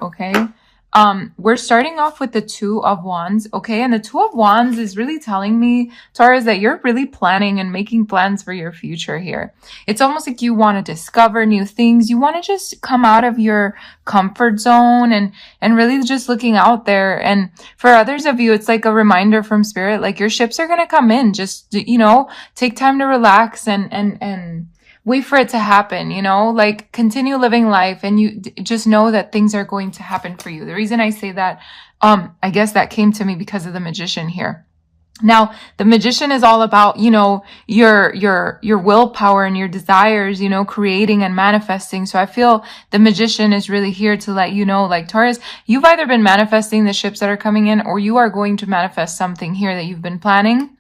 okay? We're starting off with the Two of Wands, okay? And the Two of Wands is really telling me, Taurus, that you're really planning and making plans for your future here. It's almost like you want to discover new things. You want to just come out of your comfort zone and really just looking out there. And for others of you, it's like a reminder from spirit, like your ships are going to come in. Just, take time to relax and wait for it to happen, like continue living life, and you just know that things are going to happen for you. The reason I say that, I guess that came to me because of the Magician here. Now, the Magician is all about, your willpower and your desires, creating and manifesting. So I feel the Magician is really here to let you know, like Taurus, you've either been manifesting the ships that are coming in, or you are going to manifest something here that you've been planning.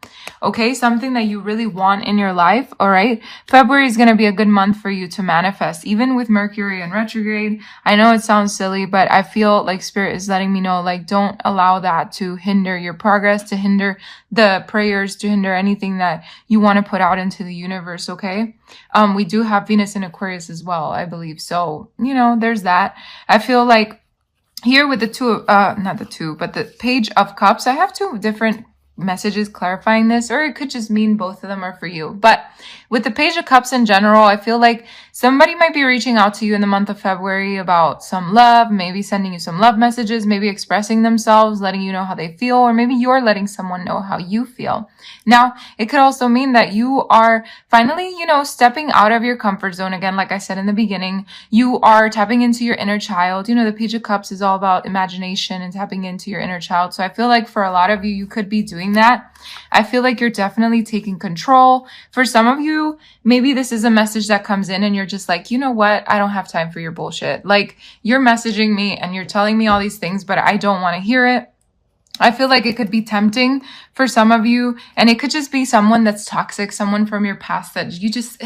Okay, something that you really want in your life, all right? February is going to be a good month for you to manifest, even with Mercury in retrograde. I know it sounds silly, but I feel like Spirit is letting me know, like, don't allow that to hinder your progress, to hinder the prayers, to hinder anything that you want to put out into the universe, okay? We do have Venus in Aquarius as well, I believe. So, there's that. I feel like here with the Page of Cups, I have two different messages clarifying this, or it could just mean both of them are for you. But with the Page of Cups in general, I feel like somebody might be reaching out to you in the month of February about some love, maybe sending you some love messages, maybe expressing themselves, letting you know how they feel, or maybe you're letting someone know how you feel. Now, it could also mean that you are finally, stepping out of your comfort zone again. Like I said in the beginning, you are tapping into your inner child. The Page of Cups is all about imagination and tapping into your inner child. So I feel like for a lot of you, you could be doing that. I feel like you're definitely taking control. For some of you, maybe this is a message that comes in and you're just like, you know what? I don't have time for your bullshit. Like, you're messaging me and you're telling me all these things, but I don't want to hear it. I feel like it could be tempting for some of you, and it could just be someone that's toxic, someone from your past that you just,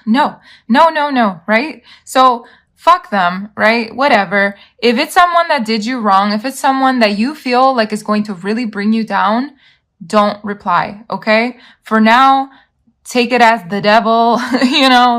no, right? So fuck them, right? Whatever. If it's someone that did you wrong, if it's someone that you feel like is going to really bring you down, don't reply, okay? For now, take it as the devil,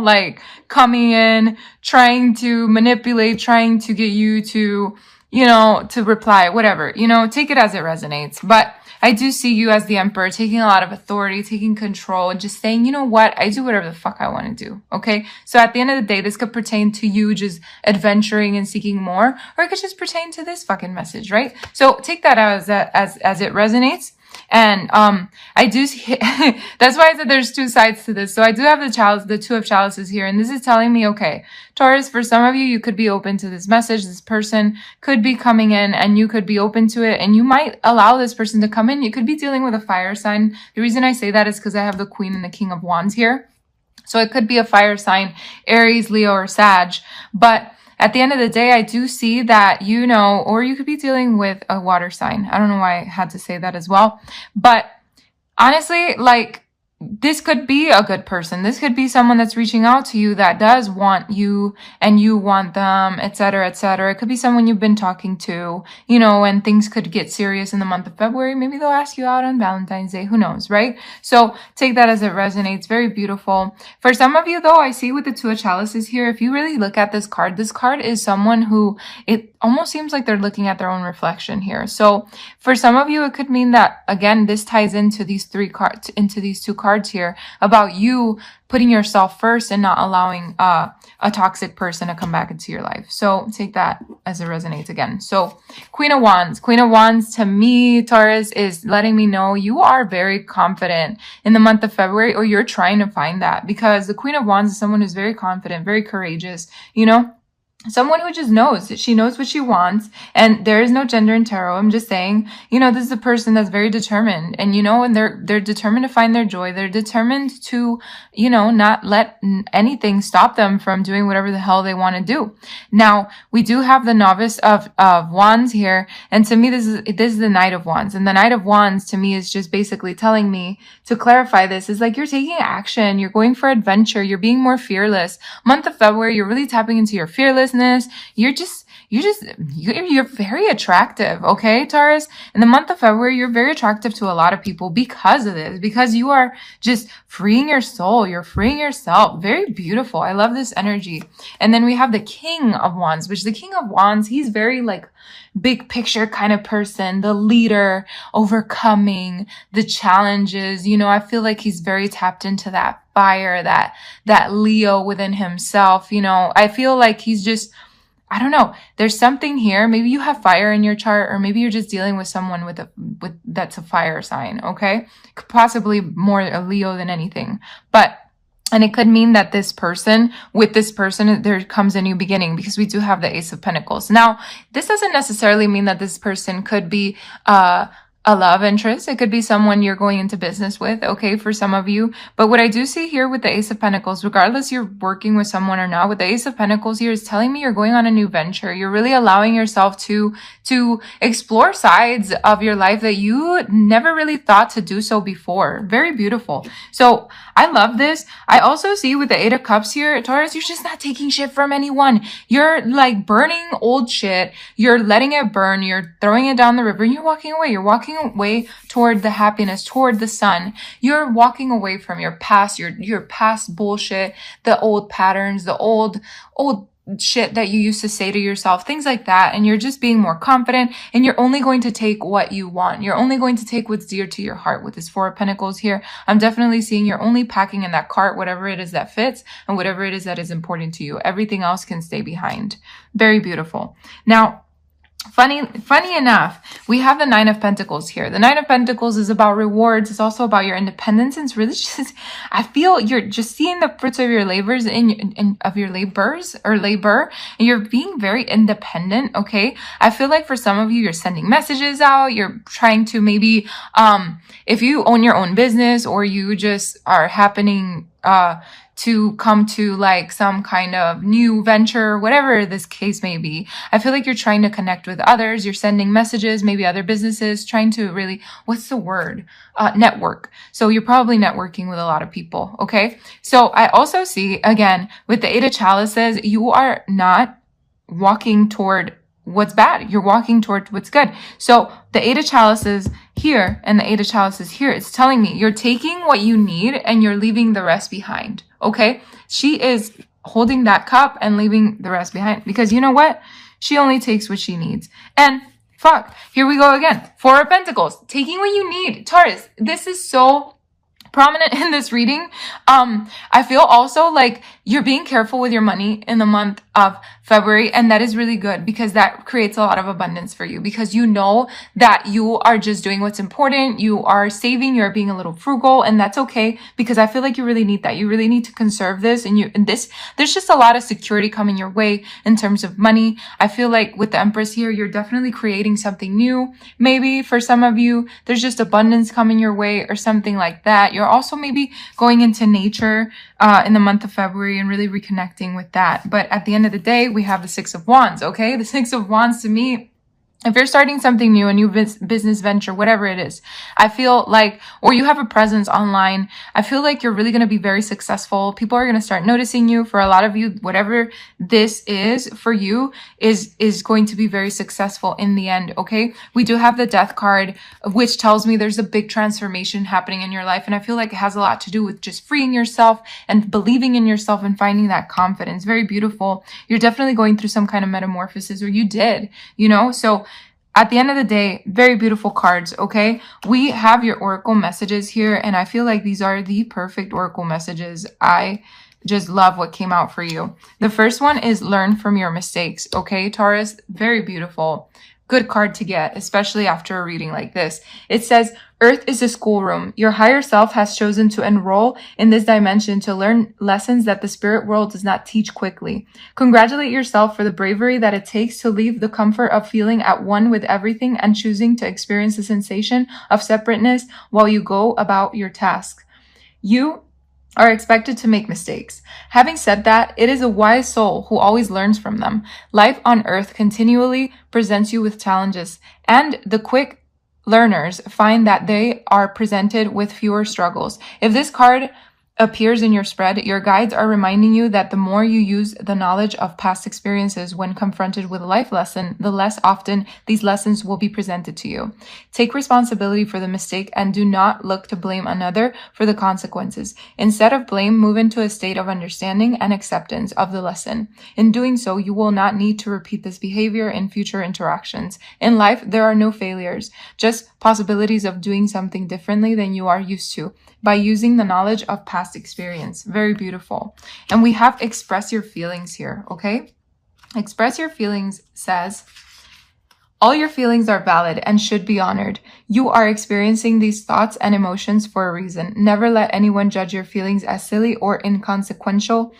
like coming in, trying to manipulate, trying to get you to, to reply, whatever, take it as it resonates. But I do see you as the Emperor taking a lot of authority, taking control, and just saying, you know what? I do whatever the fuck I want to do. Okay. So at the end of the day, this could pertain to you just adventuring and seeking more, or it could just pertain to this fucking message, right? So take that as it resonates. And I do see, that's why I said there's two sides to this. So I do have the Two of Chalices here, and this is telling me, okay, Taurus, for some of you, you could be open to this message. This person could be coming in and you could be open to it, and you might allow this person to come in. You could be dealing with a fire sign. The reason I say that is because I have the Queen and the King of Wands here. So it could be a fire sign, Aries, Leo, or Sag. But at the end of the day, I do see that, or you could be dealing with a water sign. I don't know why I had to say that as well. But honestly, like, this could be a good person. This could be someone that's reaching out to you that does want you and you want them, etc., etc. It could be someone you've been talking to, and things could get serious in the month of February. Maybe they'll ask you out on Valentine's Day. Who knows, right? So take that as it resonates. Very beautiful. For some of you, though, I see with the Two of Chalices here, if you really look at this card is someone who, it almost seems like they're looking at their own reflection here. So for some of you, it could mean that, again, this ties into these two cards here about you putting yourself first and not allowing a toxic person to come back into your life. So take that as it resonates again. So Queen of Wands to me, Taurus, is letting me know you are very confident in the month of February, or you're trying to find that, because the Queen of Wands is someone who's very confident, very courageous, someone who just knows that she knows what she wants, and there is no gender in tarot. I'm just saying, this is a person that's very determined, and and they're determined to find their joy. They're determined to, not let anything stop them from doing whatever the hell they want to do. Now, we do have the Novice of Wands here, and to me, this is the Knight of Wands, and the Knight of Wands to me is just basically telling me to clarify this is like you're taking action, you're going for adventure, you're being more fearless. Month of February, you're really tapping into your fearlessness. you're very attractive, okay, Taurus? In the month of February, you're very attractive to a lot of people because of this, because you are just freeing your soul. You're freeing yourself. Very beautiful. I love this energy. And then we have the King of Wands, which the King of Wands, he's very like big picture kind of person, the leader, overcoming the challenges. You know, I feel like he's very tapped into that fire, that Leo within himself. You know, I feel like he's just, I don't know. There's something here. Maybe you have fire in your chart, or maybe you're just dealing with someone with that's a fire sign. Okay. Possibly more a Leo than anything, and it could mean that with this person, there comes a new beginning, because we do have the Ace of Pentacles. Now, this doesn't necessarily mean that this person could be, a love interest. It could be someone you're going into business with, okay, for some of you. But what I do see here with the Ace of Pentacles, regardless you're working with someone or not, with the Ace of Pentacles here is telling me you're going on a new venture. You're really allowing yourself to explore sides of your life that you never really thought to do so before. Very beautiful. So I love this. I also see with the Eight of Cups here, Taurus, you're just not taking shit from anyone. You're like burning old shit. You're letting it burn. You're throwing it down the river. And you're walking away. You're walking away toward the happiness, toward the sun. You're walking away from your past, your past bullshit, the old patterns, the old shit that you used to say to yourself, things like that. And you're just being more confident, and you're only going to take what you want. You're only going to take what's dear to your heart. With this Four of Pentacles here, I'm definitely seeing you're only packing in that cart whatever it is that fits and whatever it is that is important to you. Everything else can stay behind. Very beautiful. Now, Funny enough, we have the Nine of Pentacles here. The Nine of Pentacles is about rewards. It's also about your independence. And it's really just, I feel you're just seeing the fruits of your labors of your labors or labor, and you're being very independent. Okay. I feel like for some of you, you're sending messages out. You're trying to maybe, if you own your own business, or you just are happening, to come to like some kind of new venture, whatever this case may be. I feel like you're trying to connect with others. You're sending messages, maybe other businesses, trying to really, what's the word? Network. So you're probably networking with a lot of people. Okay. So I also see, again, with the Eight of Chalices, you are not walking toward what's bad. You're walking toward what's good. So the Eight of Chalices here and the Eight of Chalices here, it's telling me you're taking what you need and you're leaving the rest behind. Okay. She is holding that cup and leaving the rest behind, because you know what? She only takes what she needs. And fuck, here we go again. Four of Pentacles, taking what you need. Taurus, this is so prominent in this reading. I feel also like you're being careful with your money in the month of February, and that is really good, because that creates a lot of abundance for you, because you know that you are just doing what's important. You are saving, you're being a little frugal, and that's okay, because I feel like you really need that. You really need to conserve this, and there's just a lot of security coming your way in terms of money. I feel like with the Empress here, you're definitely creating something new. Maybe for some of you, there's just abundance coming your way or something like that. You're also maybe going into nature in the month of February and really reconnecting with that. But at the end of the day, we have the Six of Wands, okay? The Six of Wands, to me, if you're starting something new, a new business venture, whatever it is, I feel like, or you have a presence online, I feel like you're really going to be very successful. People are going to start noticing you. For a lot of you, whatever this is for you is going to be very successful in the end. Okay. We do have the Death card, which tells me there's a big transformation happening in your life. And I feel like it has a lot to do with just freeing yourself and believing in yourself and finding that confidence. Very beautiful. You're definitely going through some kind of metamorphosis, or you did, so at the end of the day, very beautiful cards, okay? We have your oracle messages here, and I feel like these are the perfect oracle messages. I just love what came out for you. The first one is learn from your mistakes, okay, Taurus? Very beautiful. Good card to get, especially after a reading like this. It says, Earth is a schoolroom. Your higher self has chosen to enroll in this dimension to learn lessons that the spirit world does not teach quickly. Congratulate yourself for the bravery that it takes to leave the comfort of feeling at one with everything and choosing to experience the sensation of separateness while you go about your tasks. You are expected to make mistakes. Having said that, it is a wise soul who always learns from them. Life on Earth continually presents you with challenges, and the quick learners find that they are presented with fewer struggles. If this card appears in your spread, your guides are reminding you that the more you use the knowledge of past experiences when confronted with a life lesson, the less often these lessons will be presented to you. Take responsibility for the mistake and do not look to blame another for the consequences. Instead of blame, move into a state of understanding and acceptance of the lesson. In doing so, you will not need to repeat this behavior in future interactions. In life, there are no failures, just possibilities of doing something differently than you are used to by using the knowledge of past experience. Very beautiful. And we have express your feelings here, okay? Express your feelings says, all your feelings are valid and should be honored. You are experiencing these thoughts and emotions for a reason. Never let anyone judge your feelings as silly or inconsequential,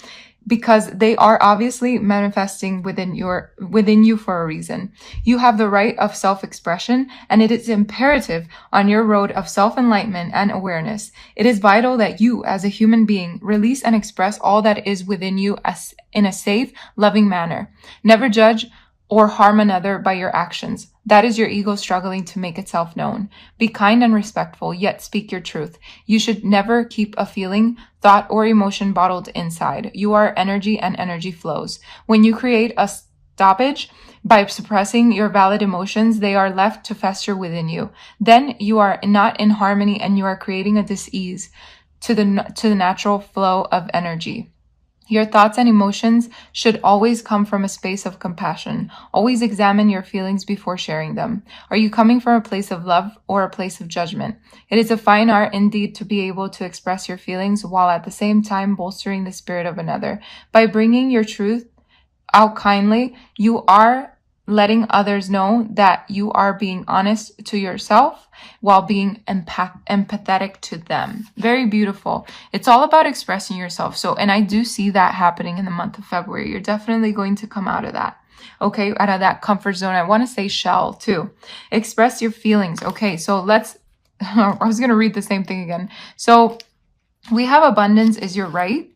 because they are obviously manifesting within you for a reason. You have the right of self-expression, and it is imperative on your road of self-enlightenment and awareness. It is vital that you, as a human being, release and express all that is within you as in a safe, loving manner. Never judge or harm another by your actions. That is your ego struggling to make itself known. Be kind and respectful, yet speak your truth. You should never keep a feeling, thought, or emotion bottled inside. You are energy, and energy flows. When you create a stoppage by suppressing your valid emotions, they are left to fester within you. Then you are not in harmony, and you are creating a dis-ease to the natural flow of energy. Your thoughts and emotions should always come from a space of compassion. Always examine your feelings before sharing them. Are you coming from a place of love or a place of judgment? It is a fine art indeed to be able to express your feelings while at the same time bolstering the spirit of another. By bringing your truth out kindly, you are letting others know that you are being honest to yourself while being empathetic to them. Very beautiful. It's all about expressing yourself. So, and I do see that happening in the month of February. You're definitely going to come out of that. Okay, out of that comfort zone. I want to say shell too. Express your feelings. Okay, so let's, I was going to read the same thing again. So we have abundance is your right,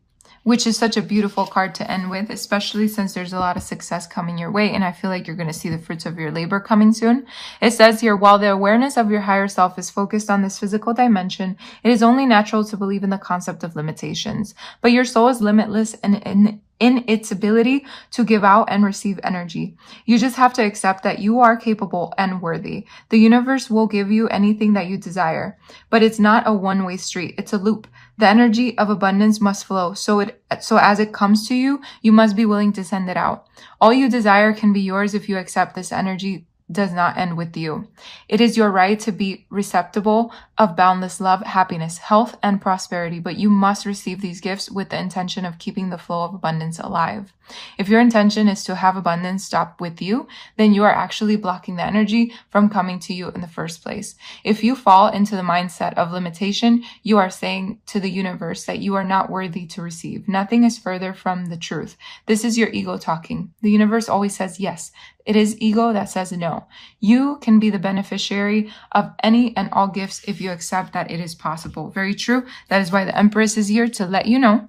which is such a beautiful card to end with, especially since there's a lot of success coming your way, and I feel like you're going to see the fruits of your labor coming soon. It says here, while the awareness of your higher self is focused on this physical dimension, it is only natural to believe in the concept of limitations. But your soul is limitless in its ability to give out and receive energy. You just have to accept that you are capable and worthy. The universe will give you anything that you desire, but it's not a one-way street. It's a loop. The energy of abundance must flow. So as it comes to you, you must be willing to send it out. All you desire can be yours if you accept this energy does not end with you. It is your right to be receptible of boundless love, happiness, health, and prosperity, but you must receive these gifts with the intention of keeping the flow of abundance alive. If your intention is to have abundance stop with you, then you are actually blocking the energy from coming to you in the first place. If you fall into the mindset of limitation, you are saying to the universe that you are not worthy to receive. Nothing is further from the truth. This is your ego talking. The universe always says yes. It is ego that says no. You can be the beneficiary of any and all gifts if you accept that it is possible. Very true. That is why the Empress is here to let you know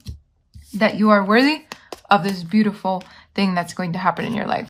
that you are worthy of this beautiful thing that's going to happen in your life.